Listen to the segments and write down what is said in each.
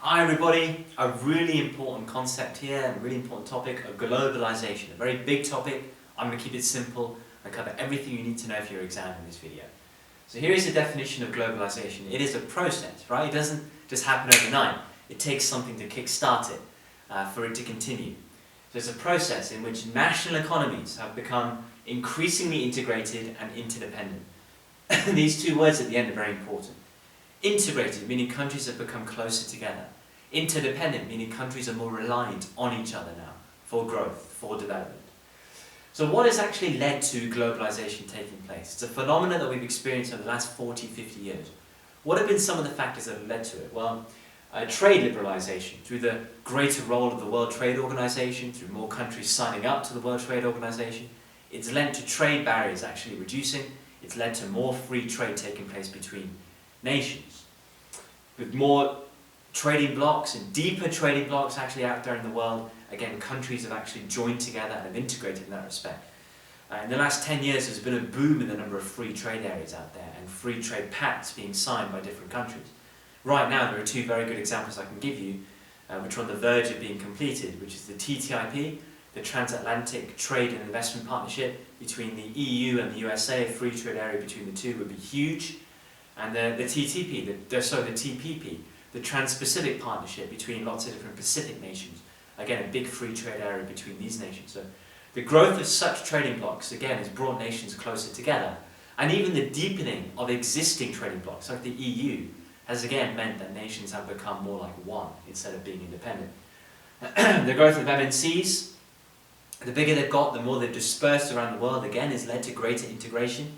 Hi everybody, a really important concept here and a really important topic of globalization. A very big topic. I'm going to keep it simple and cover everything you need to know for your exam in this video. So here is the definition of globalization. It is a process, right? It doesn't just happen overnight. It takes something to kick-start it, for it to continue. So it's a process in which national economies have become increasingly integrated and interdependent. These two words at the end are very important. Integrated, meaning countries have become closer together. Interdependent, meaning countries are more reliant on each other now for growth, for development. So what has actually led to globalization taking place? It's a phenomenon that we've experienced over the last 40, 50 years. What have been some of the factors that have led to it? Well, trade liberalization, through the greater role of the World Trade Organization, through more countries signing up to the World Trade Organization. It's led to trade barriers actually reducing. It's led to more free trade taking place between nations. With more trading blocks and deeper trading blocks actually out there in the world, again, countries have actually joined together and have integrated in that respect. In the last 10 years, there's been a boom in the number of free trade areas out there and free trade pacts being signed by different countries. Right now, there are two very good examples I can give you, which are on the verge of being completed, which is the TTIP, the Transatlantic Trade and Investment Partnership between the EU and the USA. A free trade area between the two would be huge. And the TPP, the Trans-Pacific Partnership between lots of different Pacific nations. Again, a big free trade area between these nations. So the growth of such trading blocks, again, has brought nations closer together. And even the deepening of existing trading blocks, like the EU, has again meant that nations have become more like one instead of being independent. The growth of MNCs, the bigger they've got, the more they've dispersed around the world, again, has led to greater integration.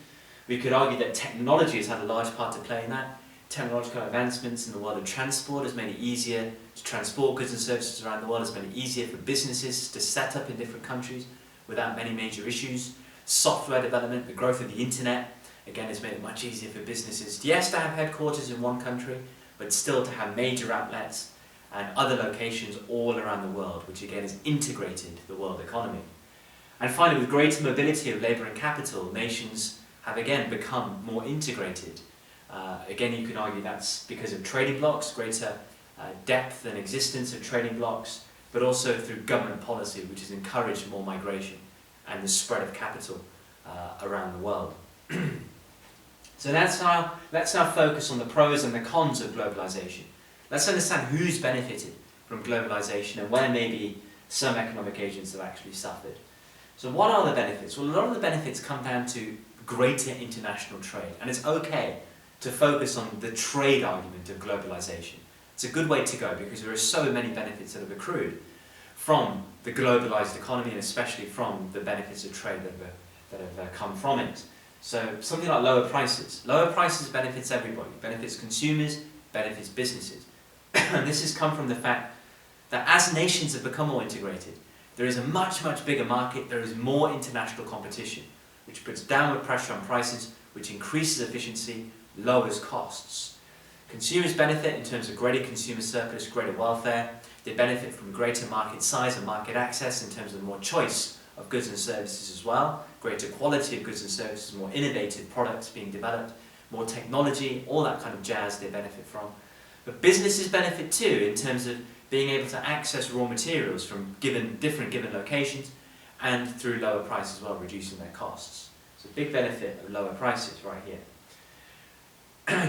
We could argue that technology has had a large part to play in that. Technological advancements in the world of transport has made it easier to transport goods and services around the world, has made it easier for businesses to set up in different countries without many major issues. Software development, the growth of the internet, again, has made it much easier for businesses, yes, to have headquarters in one country, but still to have major outlets and other locations all around the world, which again has integrated the world economy. And finally, with greater mobility of labour and capital, nations have again become more integrated. Again, you can argue that's because of trading blocks, greater depth and existence of trading blocks, but also through government policy, which has encouraged more migration and the spread of capital around the world. So let's now focus on the pros and the cons of globalization. Let's understand who's benefited from globalization and where maybe some economic agents have actually suffered. So what are the benefits? Well, a lot of the benefits come down to greater international trade, and it's okay to focus on the trade argument of globalization. It's a good way to go because there are so many benefits that have accrued from the globalized economy and especially from the benefits of trade that have come from it. So something like lower prices. Lower prices benefits everybody, benefits consumers, benefits businesses. And this has come from the fact that as nations have become more integrated, there is a much, much bigger market, there is more international competition, which puts downward pressure on prices, which increases efficiency, lowers costs. Consumers benefit in terms of greater consumer surplus, greater welfare. They benefit from greater market size and market access in terms of more choice of goods and services as well, greater quality of goods and services, more innovative products being developed, more technology, all that kind of jazz they benefit from. But businesses benefit too in terms of being able to access raw materials from different given locations and through lower prices as well, reducing their costs. It's a big benefit of lower prices right here.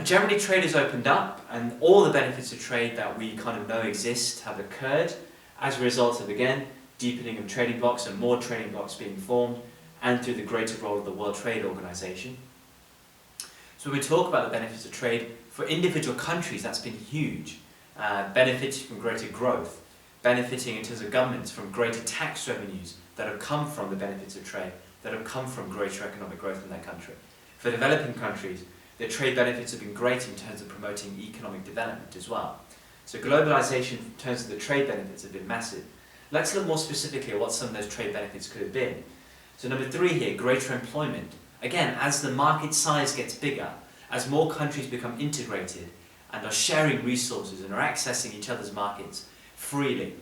Generally, trade has opened up and all the benefits of trade that we kind of know exist have occurred as a result of, again, deepening of trading blocks and more trading blocks being formed and through the greater role of the World Trade Organization. So when we talk about the benefits of trade, for individual countries that's been huge. Benefiting from greater growth, benefiting in terms of governments from greater tax revenues that have come from the benefits of trade, that have come from greater economic growth in their country. For developing countries, the trade benefits have been great in terms of promoting economic development as well. So globalization in terms of the trade benefits have been massive. Let's look more specifically at what some of those trade benefits could have been. So number 3 here, greater employment. Again, as the market size gets bigger, as more countries become integrated and are sharing resources and are accessing each other's markets freely,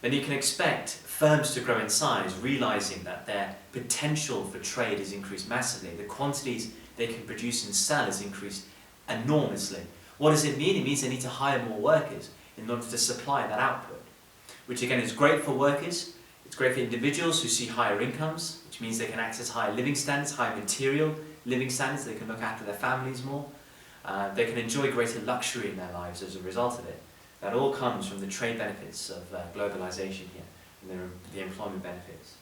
then you can expect firms to grow in size, realizing that their potential for trade has increased massively. The quantities they can produce and sell has increased enormously. What does it mean? It means they need to hire more workers. in order to supply that output, which again is great for workers, it's great for individuals who see higher incomes, which means they can access higher living standards, higher material living standards, they can look after their families more, they can enjoy greater luxury in their lives as a result of it. That all comes from the trade benefits of globalization here, and the employment benefits.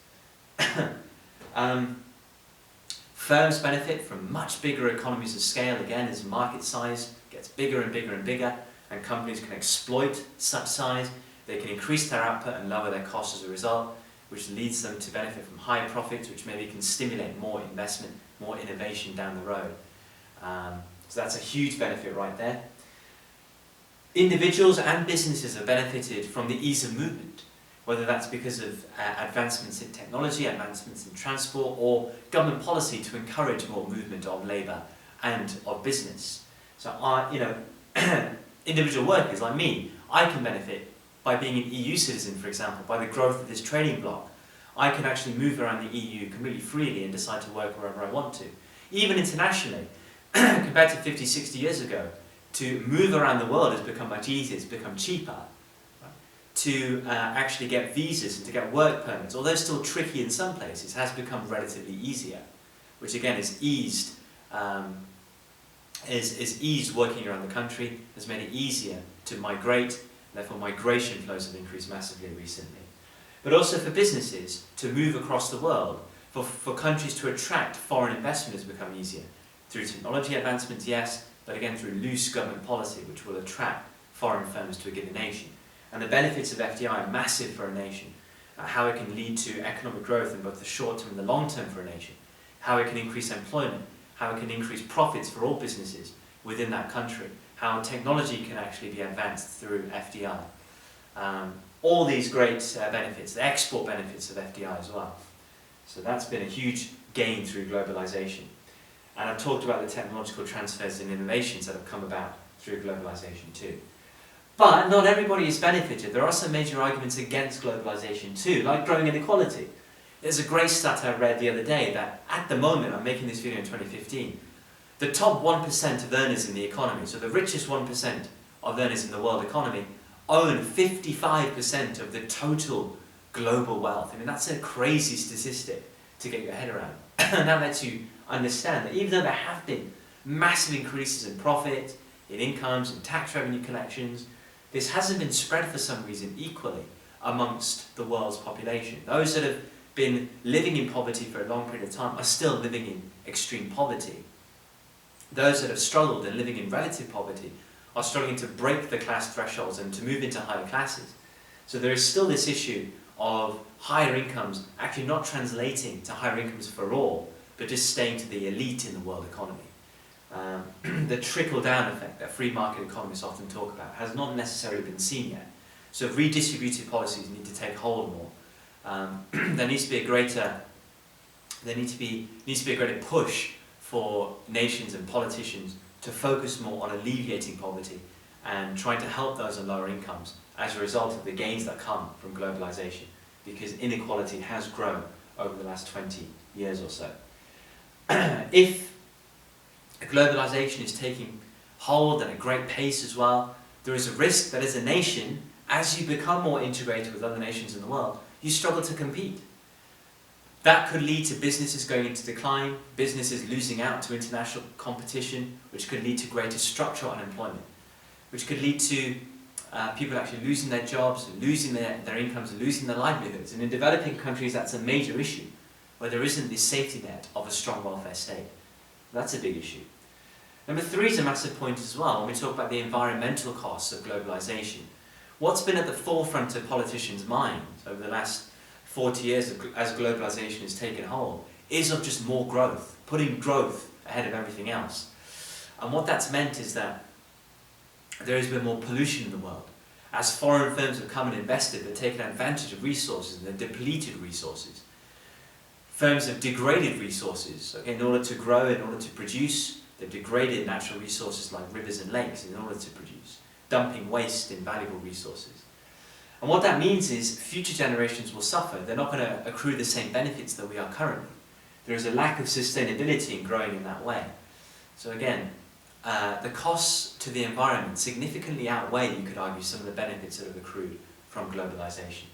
Firms benefit from much bigger economies of scale, again, as market size gets bigger and bigger and bigger, and companies can exploit such size. They can increase their output and lower their costs as a result, which leads them to benefit from higher profits, which maybe can stimulate more investment, more innovation down the road. So that's a huge benefit right there. Individuals and businesses have benefited from the ease of movement, whether that's because of advancements in technology, advancements in transport, or government policy to encourage more movement of labour and of business. So individual workers like me, I can benefit by being an EU citizen, for example, by the growth of this trading bloc. I can actually move around the EU completely freely and decide to work wherever I want to. Even internationally, compared to 50, 60 years ago, to move around the world has become much easier, it's become cheaper. To actually get visas and to get work permits, although still tricky in some places, has become relatively easier, which again is eased working around the country, has made it easier to migrate, therefore migration flows have increased massively recently. But also for businesses to move across the world, for countries to attract foreign investment has become easier. Through technology advancements, yes, but again through loose government policy which will attract foreign firms to a given nation. And the benefits of FDI are massive for a nation. How it can lead to economic growth in both the short term and the long term for a nation. How it can increase employment. How it can increase profits for all businesses within that country. How technology can actually be advanced through FDI. All these great benefits, the export benefits of FDI as well. So that's been a huge gain through globalization. And I've talked about the technological transfers and innovations that have come about through globalization too. But not everybody has benefited. There are some major arguments against globalization too, like growing inequality. There's a great stat I read the other day that at the moment, I'm making this video in 2015, the top 1% of earners in the economy, so the richest 1% of earners in the world economy, own 55% of the total global wealth. I mean, that's a crazy statistic to get your head around. And that lets you understand that even though there have been massive increases in profit, in incomes, in tax revenue collections, this hasn't been spread for some reason equally amongst the world's population. Those that have been living in poverty for a long period of time are still living in extreme poverty. Those that have struggled and living in relative poverty are struggling to break the class thresholds and to move into higher classes. So there is still this issue of higher incomes actually not translating to higher incomes for all, but just staying to the elite in the world economy. The trickle-down effect that free market economists often talk about has not necessarily been seen yet. So redistributive policies need to take hold more. There needs to be a greater push for nations and politicians to focus more on alleviating poverty and trying to help those on lower incomes as a result of the gains that come from globalization, because inequality has grown over the last 20 years or so. If globalization is taking hold at a great pace as well, there is a risk that as a nation, as you become more integrated with other nations in the world, you struggle to compete. That could lead to businesses going into decline, businesses losing out to international competition, which could lead to greater structural unemployment, which could lead to people actually losing their jobs, losing their incomes, losing their livelihoods. And in developing countries, that's a major issue, where there isn't this safety net of a strong welfare state. That's a big issue. Number 3 is a massive point as well, when we talk about the environmental costs of globalization. What's been at the forefront of politicians' minds over the last 40 years as globalization has taken hold is of just more growth, putting growth ahead of everything else. And what that's meant is that there has been more pollution in the world. As foreign firms have come and invested, they've taken advantage of resources and they've depleted resources. Firms have degraded resources, okay, in order to grow, in order to produce. They've degraded natural resources like rivers and lakes in order to produce, dumping waste in valuable resources. And what that means is future generations will suffer. They're not going to accrue the same benefits that we are currently. There is a lack of sustainability in growing in that way. So again, the costs to the environment significantly outweigh, you could argue, some of the benefits that have accrued from globalization.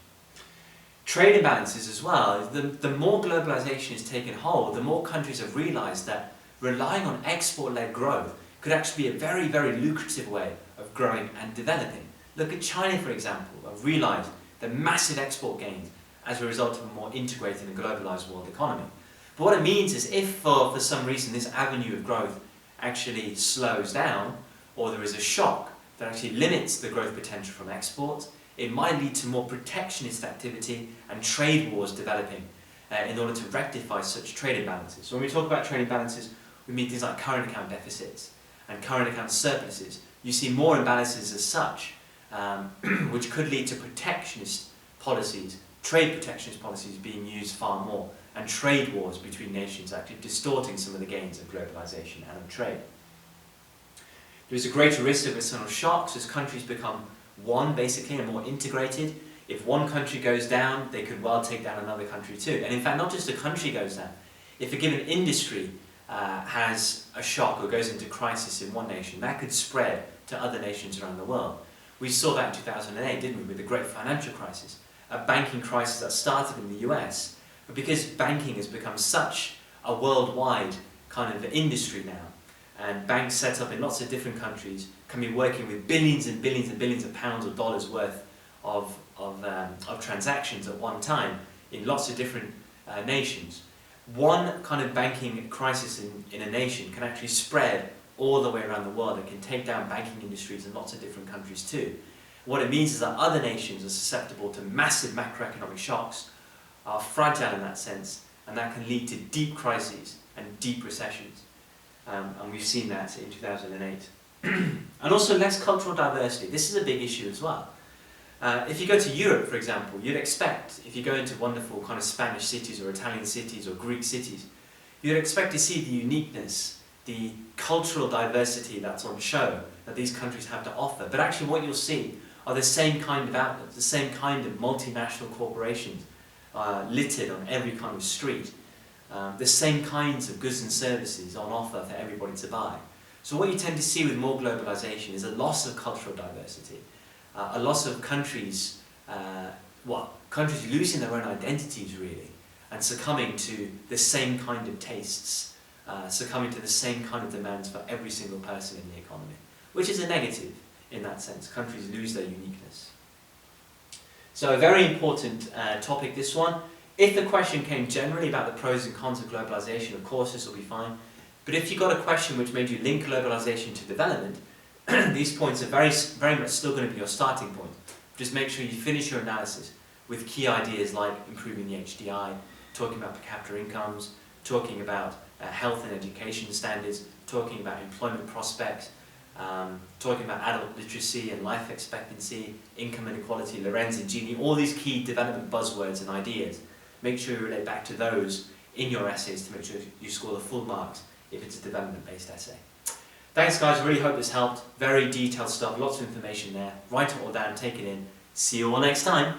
Trade imbalances as well. The more globalization has taken hold, the more countries have realized that relying on export-led growth could actually be a very, very lucrative way of growing and developing. Look at China, for example, have realized the massive export gains as a result of a more integrated and globalized world economy. But what it means is if for some reason this avenue of growth actually slows down, or there is a shock that actually limits the growth potential from exports, it might lead to more protectionist activity and trade wars developing in order to rectify such trade imbalances. So when we talk about trade imbalances, we mean things like current account deficits and current account surpluses. You see more imbalances as such, which could lead to protectionist policies, trade protectionist policies being used far more, and trade wars between nations actually distorting some of the gains of globalization and of trade. There is a greater risk of external shocks as countries become one, basically, and more integrated. If one country goes down, they could well take down another country too. And in fact, not just a country goes down. If a given industry has a shock or goes into crisis in one nation, that could spread to other nations around the world. We saw that in 2008, didn't we, with the great financial crisis, a banking crisis that started in the US, but because banking has become such a worldwide kind of industry now, and banks set up in lots of different countries can be working with billions and billions and billions of pounds or dollars worth of transactions at one time in lots of different nations. One kind of banking crisis in a nation can actually spread all the way around the world and can take down banking industries in lots of different countries too. What it means is that other nations are susceptible to massive macroeconomic shocks, are fragile in that sense, and that can lead to deep crises and deep recessions. And we've seen that in 2008. And also less cultural diversity. This is a big issue as well. If you go to Europe, for example, you'd expect, if you go into wonderful kind of Spanish cities or Italian cities or Greek cities, you'd expect to see the uniqueness, the cultural diversity that's on show that these countries have to offer. But actually what you'll see are the same kind of outlets, the same kind of multinational corporations littered on every kind of street. The same kinds of goods and services on offer for everybody to buy. So what you tend to see with more globalization is a loss of cultural diversity, a loss of countries, countries losing their own identities really, and succumbing to the same kind of tastes, succumbing to the same kind of demands for every single person in the economy, which is a negative in that sense. Countries lose their uniqueness. So a very important topic, this one. If the question came generally about the pros and cons of globalization, of course this will be fine. But if you got a question which made you link globalization to development, these points are very much still going to be your starting point. Just make sure you finish your analysis with key ideas like improving the HDI, talking about per capita incomes, talking about health and education standards, talking about employment prospects, talking about adult literacy and life expectancy, income inequality, Lorenz and Gini, all these key development buzzwords and ideas. Make sure you relate back to those in your essays to make sure you score the full marks if it's a development-based essay. Thanks guys, really hope this helped. Very detailed stuff, lots of information there. Write it all down, take it in. See you all next time.